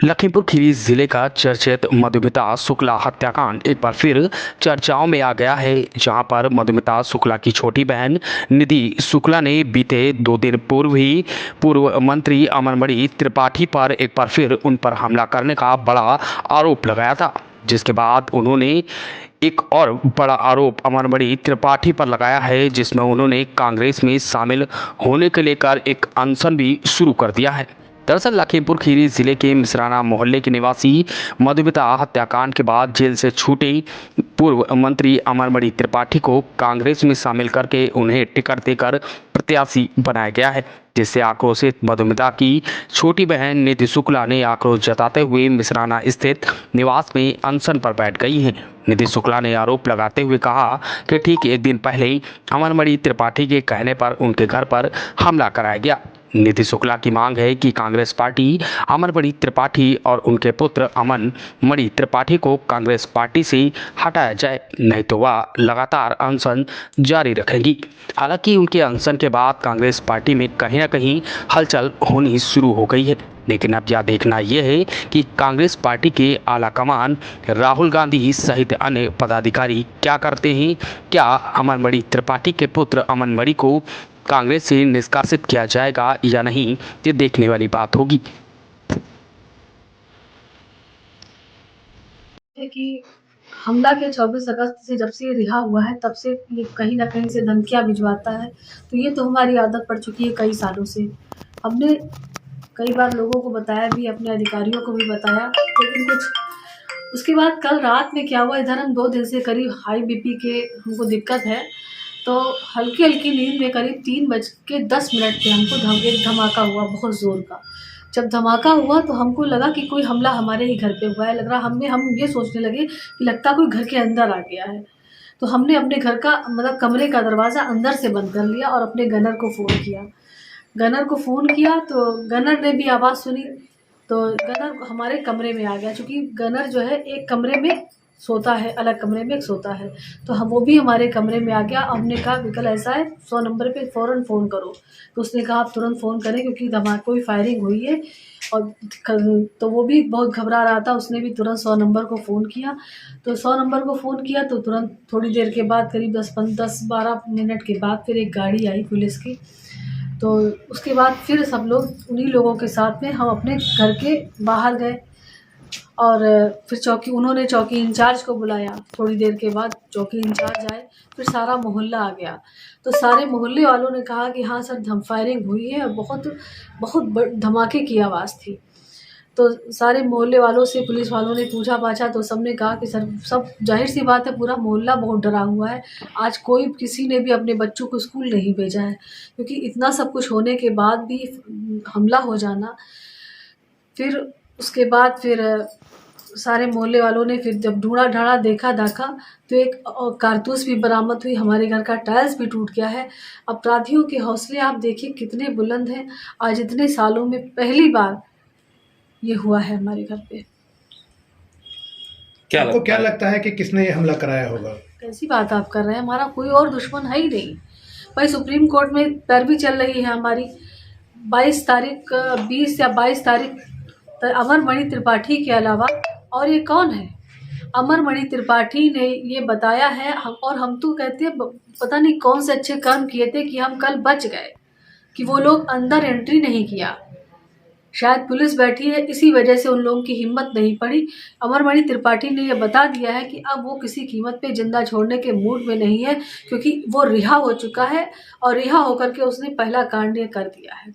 लखीमपुर खीरी जिले का चर्चित मधुमिता शुक्ला हत्याकांड एक बार फिर चर्चाओं में आ गया है, जहां पर मधुमिता शुक्ला की छोटी बहन निधि शुक्ला ने बीते 2 दिन पूर्व ही पूर्व मंत्री अमरमणि त्रिपाठी पर एक बार फिर उन पर हमला करने का बड़ा आरोप लगाया था, जिसके बाद उन्होंने एक और बड़ा आरोप अमरमणि त्रिपाठी पर लगाया है, जिसमें उन्होंने कांग्रेस में शामिल होने को लेकर एक अनशन भी शुरू कर दिया है। दरअसल लखीमपुर खीरी जिले के मिसराना मोहल्ले के निवासी मधुमिता हत्याकांड के बाद जेल से छूटे पूर्व मंत्री अमरमणि त्रिपाठी को कांग्रेस में शामिल करके उन्हें टिकट देकर प्रत्याशी बनाया गया है, जिससे आक्रोशित मधुमिता की छोटी बहन निधि शुक्ला ने आक्रोश जताते हुए मिसराना स्थित निवास में अनशन पर बैठ गई हैं। निधि शुक्ला ने आरोप लगाते हुए कहा कि ठीक 1 दिन पहले ही अमरमणि त्रिपाठी के कहने पर उनके घर पर हमला कराया गया। निधि शुक्ला की मांग है कि कांग्रेस पार्टी अमरमणि त्रिपाठी और उनके पुत्र अमन मणि त्रिपाठी को कांग्रेस पार्टी से हटाया जाए, नहीं तो वह लगातार अनशन जारी रखेगी। हालांकि उनके अनशन के बाद कांग्रेस पार्टी में कहीं न कहीं हलचल होनी शुरू हो गई है, लेकिन अब यह देखना यह है कि कांग्रेस पार्टी के आलाकमान राहुल गांधी सहित अन्य पदाधिकारी क्या करते हैं। क्या अमरमणि त्रिपाठी के पुत्र अमन मणि को कांग्रेस से निष्कासित किया जाएगा या नहीं, ये देखने वाली बात होगी। कि हमला के 24 अगस्त से जब से ये रिहा हुआ है, तब से ये कहीं न कहीं से धमकियाँ भिजवाता है। तो ये तो हमारी आदत पड़ चुकी है कई सालों से। हमने कई बार लोगों को बताया भी, अपने अधिकारियों को भी बताया, लेकिन कुछ उसके बाद कल रात में क्या हुआ, इधर हम 2 दिन से करीब हाई बीपी के हमको दिक्कत है, तो हल्की-हल्की नींद में करीब 3:10 पे हमको एक धमाका हुआ बहुत ज़ोर का। जब धमाका हुआ तो हमको लगा कि कोई हमला हमारे ही घर पे हुआ है, लग रहा हम ये सोचने लगे कि लगता कोई घर के अंदर आ गया है। तो हमने अपने घर का मतलब कमरे का दरवाज़ा अंदर से बंद कर लिया और अपने गनर को फ़ोन किया। गनर को फ़ोन किया तो गनर ने भी आवाज़ सुनी, तो गनर हमारे कमरे में आ गया, चूँकि गनर जो है एक कमरे में सोता है, अलग कमरे में एक सोता है, तो वो भी हमारे कमरे में आ गया। हमने कहा कि कल ऐसा है 100 नंबर पे फ़ौरन फ़ोन करो, तो उसने कहा आप तुरंत फ़ोन करें क्योंकि कोई फायरिंग हुई है। और तो वो भी बहुत घबरा रहा था, उसने भी तुरंत 100 नंबर को फ़ोन किया। तो 100 नंबर को फ़ोन किया तो तुरंत थोड़ी देर के बाद करीब 10-12 मिनट के बाद फिर एक गाड़ी आई पुलिस की। तो उसके बाद फिर सब लोग उन्हीं लोगों के साथ में हम अपने घर के बाहर गए और फिर उन्होंने चौकी इंचार्ज को बुलाया। थोड़ी देर के बाद चौकी इंचार्ज आए, फिर सारा मोहल्ला आ गया। तो सारे मोहल्ले वालों ने कहा कि हाँ सर, फायरिंग हुई है और बहुत धमाके की आवाज़ थी। तो सारे मोहल्ले वालों से पुलिस वालों ने पूछा-पाछा तो सबने कहा कि सर, सब ज़ाहिर-सी बात है, पूरा मोहल्ला बहुत डरा हुआ है। आज किसी ने भी अपने बच्चों को स्कूल नहीं भेजा है, क्योंकि इतना सब कुछ होने के बाद भी हमला हो जाना। फिर उसके बाद सारे मोहल्ले वालों ने फिर जब ढूँढा-ढाँड़ा, देखा-दाखा तो एक कारतूस भी बरामद हुई, हमारे घर का टाइल्स भी टूट गया है। अपराधियों के हौसले आप देखिए कितने बुलंद हैं। आज इतने सालों में पहली बार ये हुआ है हमारे घर पे। आपको क्या लगता है कि किसने ये हमला कराया होगा? कैसी बात आप कर रहे हैं? हमारा कोई और दुश्मन है ही नहीं। भाई सुप्रीम कोर्ट में पैरवी चल रही है हमारी। 20 या 22 तारीख अमरमणि त्रिपाठी के अलावा और ये कौन है? अमरमणि त्रिपाठी ने ये बताया है, हम तो कहते हैं पता नहीं कौन से अच्छे कर्म किए थे कि हम कल बच गए, कि वो लोग अंदर एंट्री नहीं किया। शायद पुलिस बैठी है, इसी वजह से उन लोगों की हिम्मत नहीं पड़ी। अमरमणि त्रिपाठी ने ये बता दिया है कि अब वो किसी कीमत पे जिंदा छोड़ने के मूड में नहीं है, क्योंकि वो रिहा हो चुका है और रिहा होकर के उसने पहला कांड ये कर दिया है।